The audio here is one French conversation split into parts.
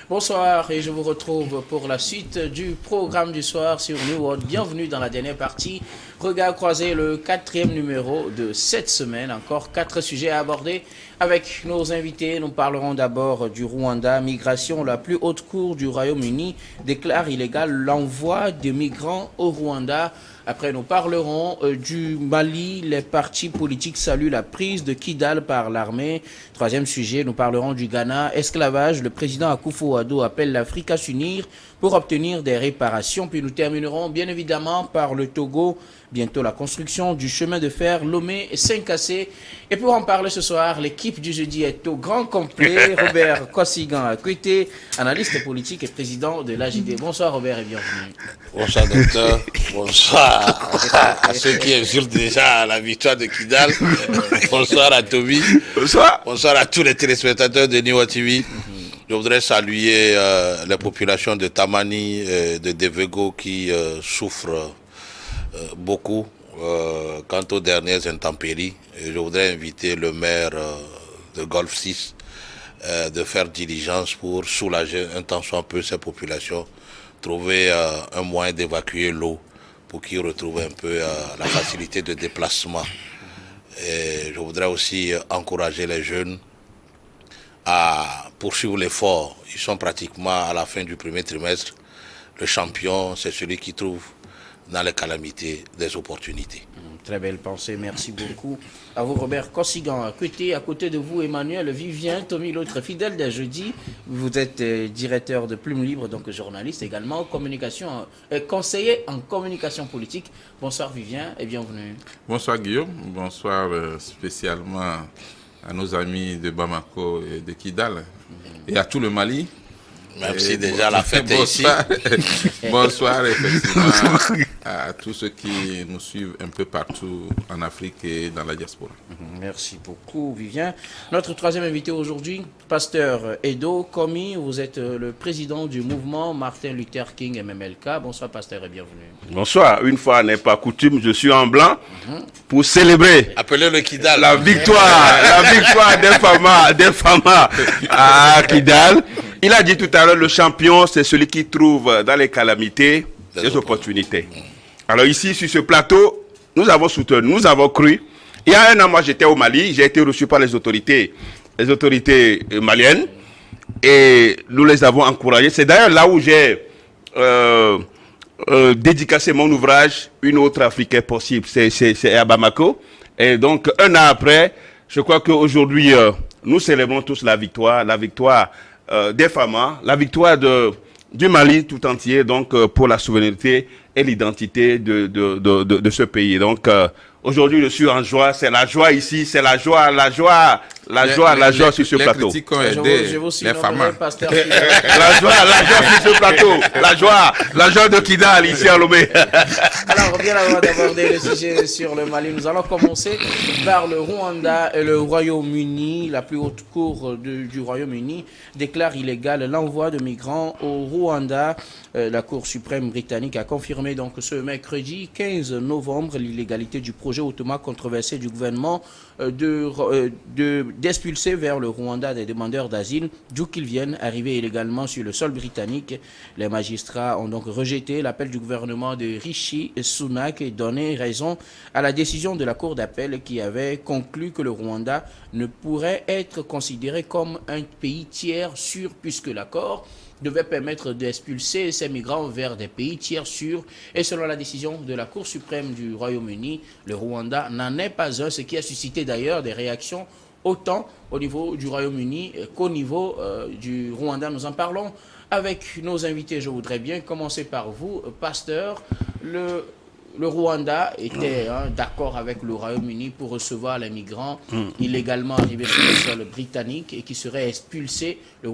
Bonsoir et je vous retrouve pour la suite du programme du soir sur New World. Bienvenue dans la dernière partie. Regard croisé, le 4e numéro de cette semaine. Encore 4 sujets à aborder avec nos invités. Nous parlerons d'abord du Rwanda. Migration, la plus haute cour du Royaume-Uni déclare illégal l'envoi de migrants au Rwanda. Après, nous parlerons du Mali. Les partis politiques saluent la prise de Kidal par l'armée. Troisième sujet, nous parlerons du Ghana. Esclavage, le président Akufo-Addo appelle l'Afrique à s'unir pour obtenir des réparations. Puis nous terminerons bien évidemment par le Togo. Bientôt la construction du chemin de fer Lomé et Saint-Cassé. Et pour en parler ce soir, l'équipe du jeudi est au grand complet. Robert Kossigan à côté, analyste politique et président de l'AJD. Bonsoir Robert et bienvenue. Bonsoir docteur, bonsoir à ceux qui insultent déjà la victoire de Kidal. Bonsoir à Toby. Bonsoir. Bonsoir à tous les téléspectateurs de Niwa TV. Je voudrais saluer les populations de Tamani et de Devego qui souffrent beaucoup quant aux dernières intempéries. Et je voudrais inviter le maire de Golfe 6 de faire diligence pour soulager un tant soit peu ces populations, trouver un moyen d'évacuer l'eau pour qu'ils retrouvent un peu la facilité de déplacement. Et je voudrais aussi encourager les jeunes à poursuivre l'effort. Ils sont pratiquement à la fin du premier trimestre. Le champion, c'est celui qui trouve dans les calamités des opportunités. Très belle pensée, merci beaucoup. À vous Robert Kossigan, à côté de vous Emmanuel Vivien, Tommy l'autre fidèle d'un jeudi. Vous êtes directeur de Plume Libre, donc journaliste également, conseiller en communication politique. Bonsoir Vivien et bienvenue. Bonsoir Guillaume, bonsoir spécialement à nos amis de Bamako et de Kidal et à tout le Mali. Même si déjà la fête est ici. Bonsoir effectivement à tous ceux qui nous suivent un peu partout en Afrique et dans la diaspora. Merci beaucoup Vivien. Notre troisième invité aujourd'hui, pasteur Edo Komi, vous êtes le président du mouvement Martin Luther King MMLK. Bonsoir pasteur et bienvenue. Bonsoir, une fois n'est pas coutume, je suis en blanc pour célébrer Appelez-le Kidal. la victoire des Fama à Kidal. Il a dit tout à l'heure, le champion, c'est celui qui trouve dans les calamités des opportunités. Alors ici, sur ce plateau, nous avons soutenu, nous avons cru. Il y a un an, moi, j'étais au Mali, j'ai été reçu par les autorités maliennes, et nous les avons encouragés. C'est d'ailleurs là où j'ai dédicacé mon ouvrage, Une autre Afrique est possible, c'est à Bamako. Et donc, un an après, je crois qu'aujourd'hui, nous célébrons tous la victoire des Fama, la victoire du Mali tout entier, donc pour la souveraineté et l'identité de ce pays. Donc aujourd'hui, je suis en joie, c'est la joie ici, c'est la joie sur ce plateau. Les critiques ont aidé les Fama. La joie sur ce plateau, la joie de Kidal ici à Lomé. Alors, bien avant d'aborder le sujet sur le Mali, nous allons commencer par le Rwanda et le Royaume-Uni. La plus haute cour du Royaume-Uni déclare illégal l'envoi de migrants au Rwanda. La Cour suprême britannique a confirmé donc ce mercredi 15 novembre l'illégalité du projet hautement controversé du gouvernement d'expulser vers le Rwanda des demandeurs d'asile, d'où qu'ils viennent arriver illégalement sur le sol britannique. Les magistrats ont donc rejeté l'appel du gouvernement de Rishi Sunak et donné raison à la décision de la Cour d'appel qui avait conclu que le Rwanda ne pourrait être considéré comme un pays tiers sûr puisque l'accord devait permettre d'expulser ces migrants vers des pays tiers sûrs. Et selon la décision de la Cour suprême du Royaume-Uni, le Rwanda n'en est pas un, ce qui a suscité d'ailleurs des réactions autant au niveau du Royaume-Uni qu'au niveau du Rwanda. Nous en parlons avec nos invités. Je voudrais bien commencer par vous, pasteur. Le Rwanda était d'accord avec le Royaume-Uni pour recevoir les migrants illégalement arrivés sur le sol britannique et qui seraient expulsés. Le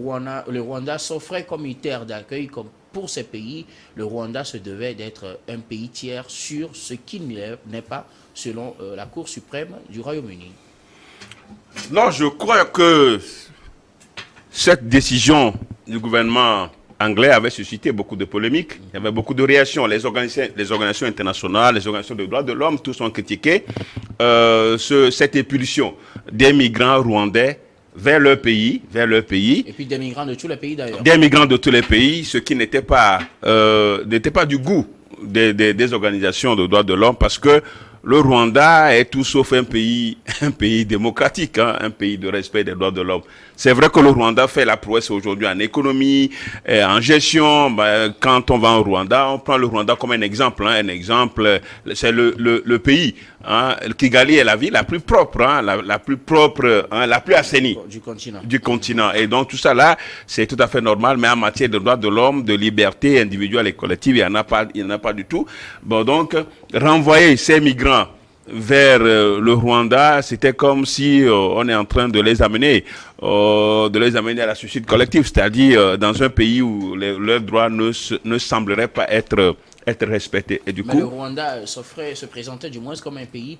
Rwanda s'offrait comme une terre d'accueil comme pour ces pays. Le Rwanda se devait d'être un pays tiers sur ce qui n'est pas selon la Cour suprême du Royaume-Uni. Non, je crois que cette décision du gouvernement anglais avait suscité beaucoup de polémiques. Il y avait beaucoup de réactions. Les organisations internationales, les organisations de droits de l'homme, tous ont critiqué cette épulsion des migrants rwandais vers leur pays. Et puis des migrants de tous les pays d'ailleurs. Des migrants de tous les pays, ce qui n'était pas du goût des organisations de droits de l'homme, parce que le Rwanda est tout sauf un pays démocratique, hein, un pays de respect des droits de l'homme. C'est vrai que le Rwanda fait la prouesse aujourd'hui en économie, en gestion. Quand on va au Rwanda, on prend le Rwanda comme un exemple. Hein, un exemple, c'est le pays. Hein, Kigali est la ville la plus propre, hein, la plus propre, hein, la plus assainie du continent. Et donc tout ça là, c'est tout à fait normal. Mais en matière de droits de l'homme, de liberté individuelle et collective, il n'y en a pas du tout. Bon, donc renvoyer ces migrants vers le Rwanda, c'était comme si on est en train de les amener à la suicide collective, c'est-à-dire dans un pays où leurs droits ne sembleraient pas être respectés. Et du coup, le Rwanda se présentait du moins comme un pays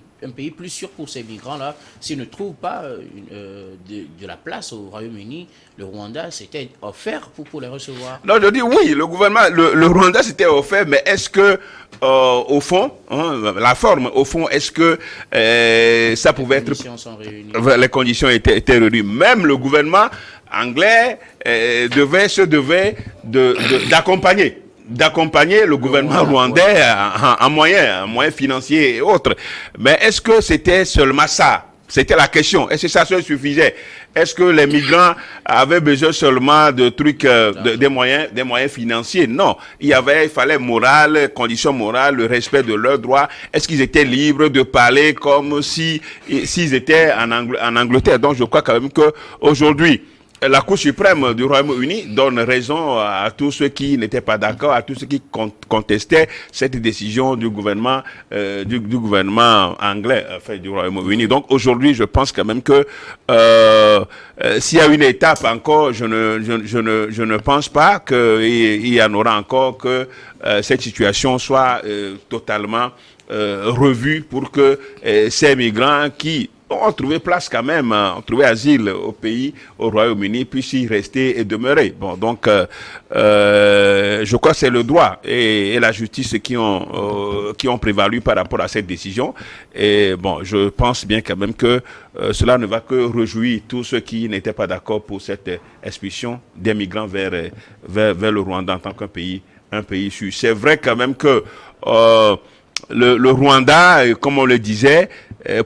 plus sûr pour ces migrants-là. S'ils ne trouvent pas de la place au Royaume-Uni, le Rwanda s'était offert pour les recevoir. Non, je dis oui, le gouvernement, le Rwanda s'était offert, mais est-ce que, au fond, hein, la forme, au fond, est-ce que ça pouvait être... Les conditions étaient réunies. Même le gouvernement anglais se devait d'accompagner le gouvernement rwandais en moyens financiers et autres. Mais est-ce que c'était seulement ça? C'était la question. Est-ce que ça suffisait? Est-ce que les migrants avaient besoin seulement de trucs, des moyens financiers? Non. Il fallait conditions morales, le respect de leurs droits. Est-ce qu'ils étaient libres de parler comme s'ils étaient en Angleterre? Donc je crois quand même que aujourd'hui, la Cour suprême du Royaume-Uni donne raison à tous ceux qui n'étaient pas d'accord, à tous ceux qui contestaient cette décision du gouvernement anglais, enfin du Royaume-Uni. Donc aujourd'hui, je pense quand même que s'il y a une étape encore, je ne pense pas qu'il y en aura encore, que cette situation soit totalement revue pour que ces migrants qui ont trouvé place quand même, ont trouvé asile au Royaume-Uni, puissent y rester et demeurer. Bon, donc, je crois que c'est le droit et la justice qui ont prévalu par rapport à cette décision. Et bon, je pense bien quand même que cela ne va que réjouir tous ceux qui n'étaient pas d'accord pour cette expulsion des migrants vers le Rwanda en tant qu'un pays sûr. C'est vrai quand même que le Rwanda, comme on le disait,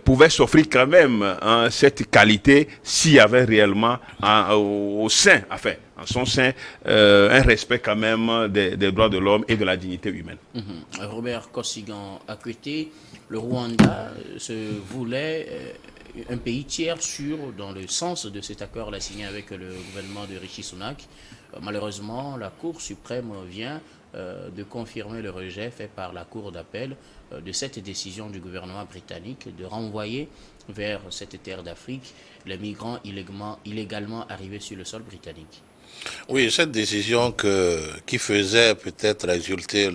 pouvait s'offrir quand même cette qualité s'il y avait réellement en son sein, un respect quand même des droits de l'homme et de la dignité humaine. Robert Kosigan Akwete, le Rwanda se voulait un pays tiers sûr dans le sens de cet accord signé avec le gouvernement de Rishi Sunak. Malheureusement, la Cour suprême vient de confirmer le rejet fait par la Cour d'appel de cette décision du gouvernement britannique de renvoyer vers cette terre d'Afrique les migrants illégalement arrivés sur le sol britannique. Oui, cette décision qui faisait peut-être résulter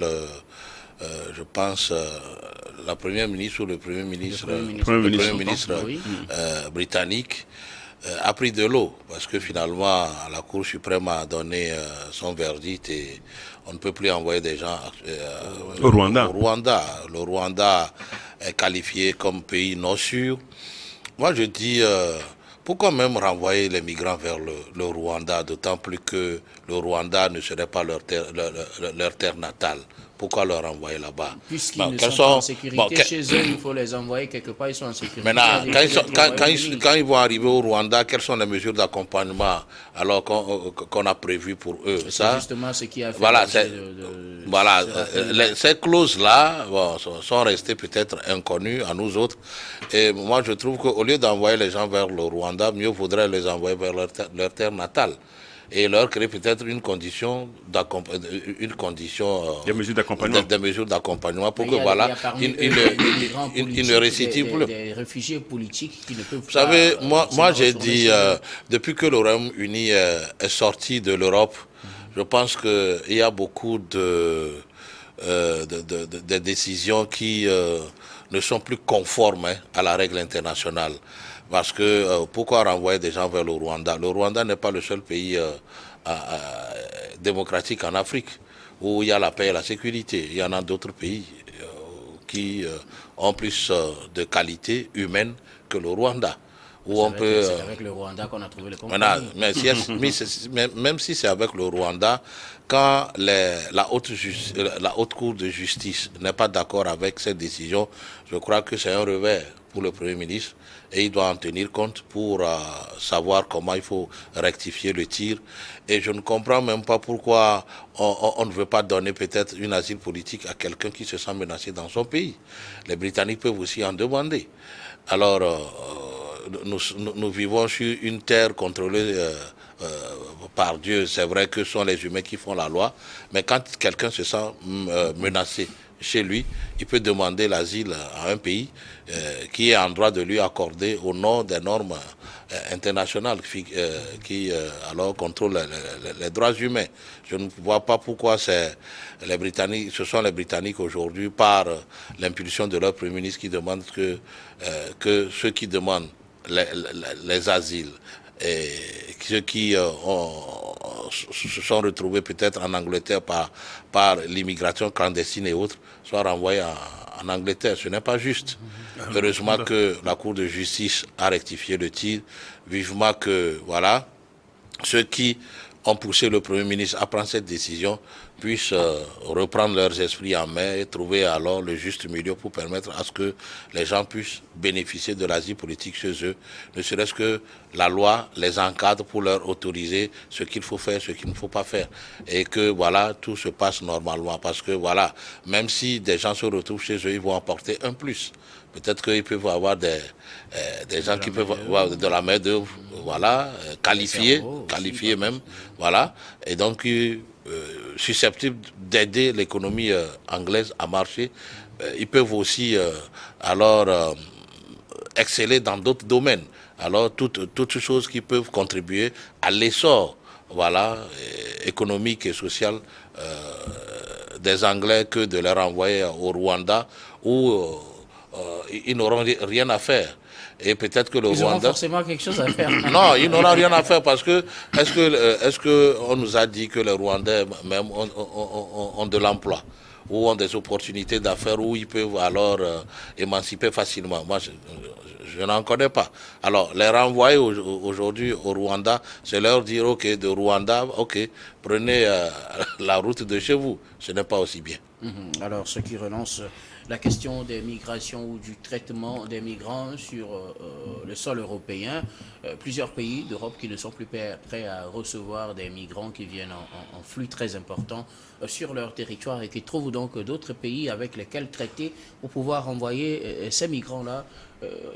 je pense, la première ministre ou le premier ministre britannique a pris de l'eau, parce que finalement la Cour suprême a donné son verdict et on ne peut plus envoyer des gens au Rwanda. Le Rwanda est qualifié comme pays non sûr. Moi je dis, pourquoi même renvoyer les migrants vers le Rwanda, d'autant plus que le Rwanda ne serait pas leur terre natale. Pourquoi leur envoyer là-bas? Puisqu'ils ne sont pas en sécurité chez eux, il faut les envoyer quelque part, ils sont en sécurité. Maintenant, quand ils vont arriver au Rwanda, quelles sont les mesures d'accompagnement alors qu'on a prévues pour eux? C'est justement ce qui a fait... Voilà, ces clauses-là sont restées peut-être inconnues à nous autres. Et moi, je trouve qu'au lieu d'envoyer les gens vers le Rwanda, mieux vaudrait les envoyer vers leur terre natale. Et leur créer peut-être une condition des mesures d'accompagnement pour que ils ne récidivent plus. Des réfugiés politiques qui ne peuvent pas... Vous savez, moi j'ai dit, depuis que le Royaume-Uni est sorti de l'Europe, je pense qu'il y a beaucoup de décisions qui ne sont plus conformes à la règle internationale. Parce que pourquoi renvoyer des gens vers le Rwanda? Le Rwanda n'est pas le seul pays démocratique en Afrique où il y a la paix et la sécurité. Il y en a d'autres pays qui ont plus de qualité humaine que le Rwanda. où on peut... C'est avec le Rwanda qu'on a trouvé le compromis. Même si c'est avec le Rwanda, quand la haute cour de justice n'est pas d'accord avec cette décision, je crois que c'est un revers pour le Premier ministre et il doit en tenir compte pour savoir comment il faut rectifier le tir. Et je ne comprends même pas pourquoi on ne veut pas donner peut-être une asile politique à quelqu'un qui se sent menacé dans son pays. Les Britanniques peuvent aussi en demander. Alors, nous vivons sur une terre contrôlée par Dieu. C'est vrai que ce sont les humains qui font la loi, mais quand quelqu'un se sent menacé chez lui, il peut demander l'asile à un pays qui est en droit de lui accorder au nom des normes internationales qui alors contrôlent les droits humains. Je ne vois pas pourquoi ce sont les Britanniques aujourd'hui, par l'impulsion de leur Premier ministre, qui demandent que ceux qui demandent les asiles et ceux qui se sont retrouvés peut-être en Angleterre par l'immigration clandestine et autres soient renvoyés en Angleterre. Ce n'est pas juste. Heureusement que la Cour de justice a rectifié le tir. Vivement que, voilà, ceux qui ont poussé le Premier ministre à prendre cette décision puissent reprendre leurs esprits en main et trouver alors le juste milieu pour permettre à ce que les gens puissent bénéficier de l'asile politique chez eux, ne serait-ce que la loi les encadre pour leur autoriser ce qu'il faut faire, ce qu'il ne faut pas faire, et que voilà, tout se passe normalement, parce que voilà, même si des gens se retrouvent chez eux, ils vont apporter un plus. Peut-être qu'ils peuvent avoir des gens qui peuvent avoir de la main-d'œuvre, voilà, qualifiés même, voilà, et donc susceptibles d'aider l'économie anglaise à marcher. Ils peuvent aussi alors exceller dans d'autres domaines. Alors toutes choses qui peuvent contribuer à l'essor, voilà, économique et social des Anglais, que de les renvoyer au Rwanda où ils n'auront rien à faire. Et peut-être que le Ils Rwanda... auront forcément quelque chose à faire. Non, ils n'auront rien à faire, parce que est-ce que on nous a dit que les Rwandais même ont de l'emploi, ou ont des opportunités d'affaires, où ils peuvent alors émanciper facilement? Moi, je n'en connais pas. Alors, les renvoyer aujourd'hui au Rwanda, c'est leur dire, ok, de Rwanda, ok, prenez la route de chez vous. Ce n'est pas aussi bien. Alors, ce qui relance la question des migrations ou du traitement des migrants sur le sol européen, plusieurs pays d'Europe qui ne sont plus prêts à recevoir des migrants qui viennent en flux très important sur leur territoire, et qui trouvent donc d'autres pays avec lesquels traiter pour pouvoir envoyer ces migrants-là.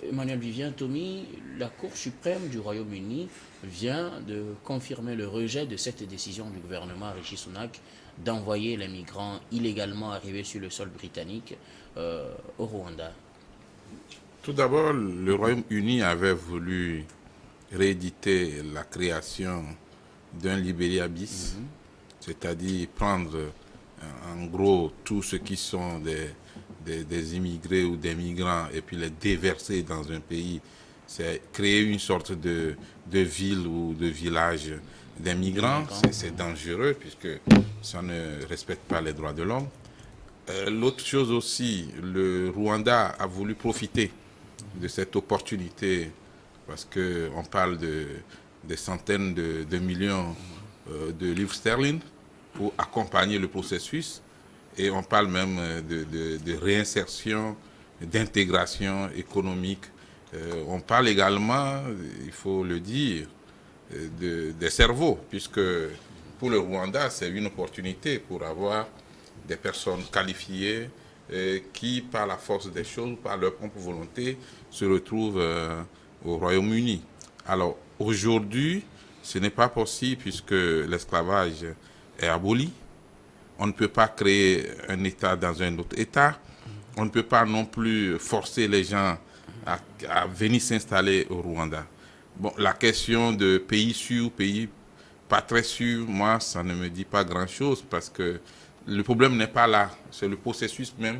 Emmanuel Vivien, Tommy, la Cour suprême du Royaume-Uni vient de confirmer le rejet de cette décision du gouvernement Rishi Sunak d'envoyer les migrants illégalement arrivés sur le sol britannique au Rwanda. Tout d'abord, le Royaume-Uni avait voulu rééditer la création d'un Liberia bis, c'est-à-dire prendre en gros tous ceux qui sont des immigrés ou des migrants et puis les déverser dans un pays. C'est créer une sorte de ville ou de village des migrants. C'est dangereux puisque ça ne respecte pas les droits de l'homme. L'autre chose aussi, le Rwanda a voulu profiter de cette opportunité, parce qu'on parle des centaines de millions de livres sterling pour accompagner le processus, et on parle même de réinsertion, d'intégration économique. On parle également, il faut le dire, des cerveaux, puisque pour le Rwanda, c'est une opportunité pour avoir des personnes qualifiées qui, par la force des choses, par leur propre volonté, se retrouvent au Royaume-Uni. Alors, aujourd'hui, ce n'est pas possible puisque l'esclavage est aboli. On ne peut pas créer un État dans un autre État. On ne peut pas non plus forcer les gens à venir s'installer au Rwanda. Bon, la question de pays sûr, pays pas très sûr, moi, ça ne me dit pas grand-chose, parce que le problème n'est pas là. C'est le processus même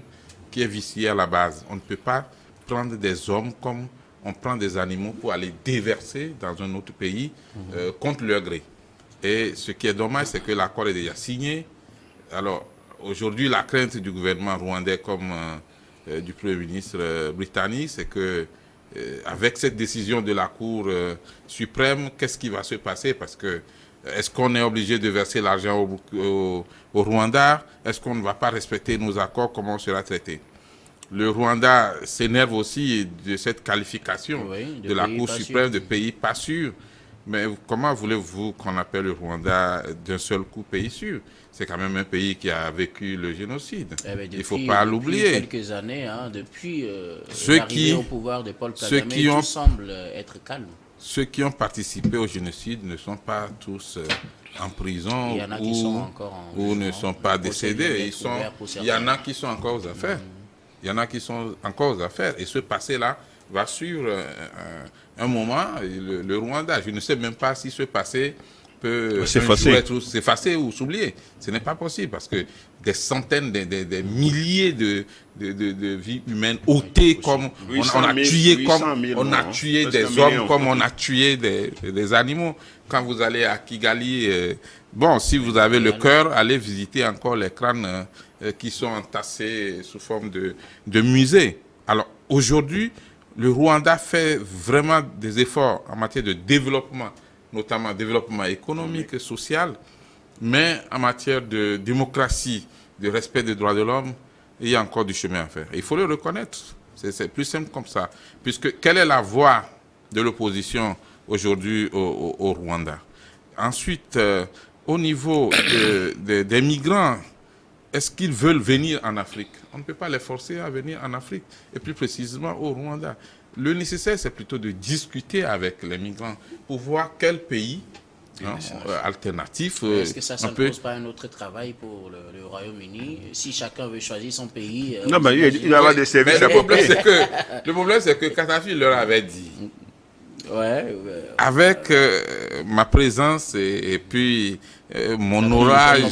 qui est vicié à la base. On ne peut pas prendre des hommes comme on prend des animaux pour aller déverser dans un autre pays contre leur gré. Et ce qui est dommage, c'est que l'accord est déjà signé. Alors, aujourd'hui, la crainte du gouvernement rwandais comme du Premier ministre britannique, c'est que avec cette décision de la Cour suprême, qu'est-ce qui va se passer? Parce que est-ce qu'on est obligé de verser l'argent au Rwanda? Est-ce qu'on ne va pas respecter nos accords? Comment on sera traité? Le Rwanda s'énerve aussi de cette qualification de la Cour suprême de pays pas sûr. Mais comment voulez-vous qu'on appelle le Rwanda d'un seul coup pays sûr? C'est quand même un pays qui a vécu le génocide. Il ne faut pas l'oublier. Depuis quelques années, depuis l'arrivée au pouvoir de Paul Kagame, tout semble être calme. Ceux qui ont participé au génocide ne sont pas tous en prison ou ne sont pas décédés. Il y en a qui sont encore aux affaires. Il y en a qui sont encore aux affaires. Et ce passé-là va suivre un moment, le Rwanda. Je ne sais même pas si ce passé peut s'effacer ou s'oublier. Ce n'est pas possible parce que des centaines, des milliers de vies humaines ôtées, comme on a tué, on a tué des hommes, comme on a tué des animaux. Quand vous allez à Kigali, bon, si vous avez le cœur, allez visiter encore les crânes qui sont entassés sous forme de musées. Alors aujourd'hui, le Rwanda fait vraiment des efforts en matière de développement, notamment développement économique et social, mais en matière de démocratie, de respect des droits de l'homme, il y a encore du chemin à faire. Il faut le reconnaître. C'est plus simple comme ça. Puisque quelle est la voix de l'opposition aujourd'hui au Rwanda? Ensuite, au niveau des migrants, est-ce qu'ils veulent venir en Afrique? On ne peut pas les forcer à venir en Afrique, et plus précisément au Rwanda. Le nécessaire, c'est plutôt de discuter avec les migrants pour voir quel pays alternatif. Est-ce que ça ne pose pas un autre travail pour le Royaume-Uni? Si chacun veut choisir son pays... non, mais il va y avoir des services à propos. Le problème, c'est que Kadhafi leur avait dit... Avec ma présence et puis mon orage,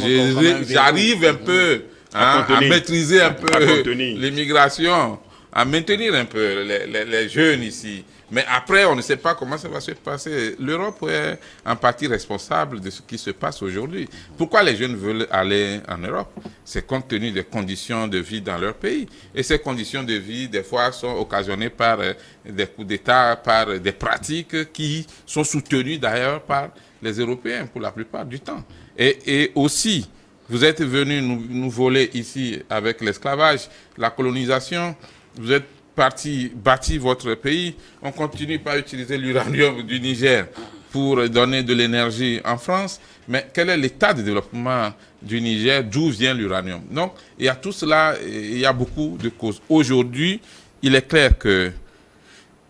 j'arrive un peu à maîtriser un peu l'immigration, à maintenir un peu les jeunes ici. Mais après, on ne sait pas comment ça va se passer. L'Europe est en partie responsable de ce qui se passe aujourd'hui. Pourquoi les jeunes veulent aller en Europe? C'est compte tenu des conditions de vie dans leur pays. Et ces conditions de vie, des fois, sont occasionnées par des coups d'État, par des pratiques qui sont soutenues d'ailleurs par les Européens pour la plupart du temps. Et aussi, vous êtes venus nous voler ici avec l'esclavage, la colonisation, vous êtes bâti votre pays, on continue pas à utiliser l'uranium du Niger pour donner de l'énergie en France, mais quel est l'état de développement du Niger, d'où vient l'uranium? Donc, il y a tout cela, il y a beaucoup de causes. Aujourd'hui, il est clair que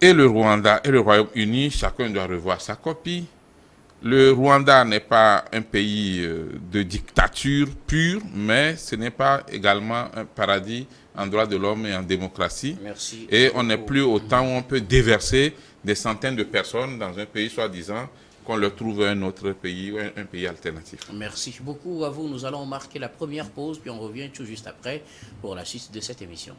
et le Rwanda et le Royaume-Uni, chacun doit revoir sa copie. Le Rwanda n'est pas un pays de dictature pure, mais ce n'est pas également un paradis en droits de l'homme et en démocratie. Merci. Et on n'est plus au temps où on peut déverser des centaines de personnes dans un pays soi-disant qu'on leur trouve un autre pays ou un pays alternatif. Merci beaucoup à vous. Nous allons marquer la première pause, puis on revient tout juste après pour la suite de cette émission.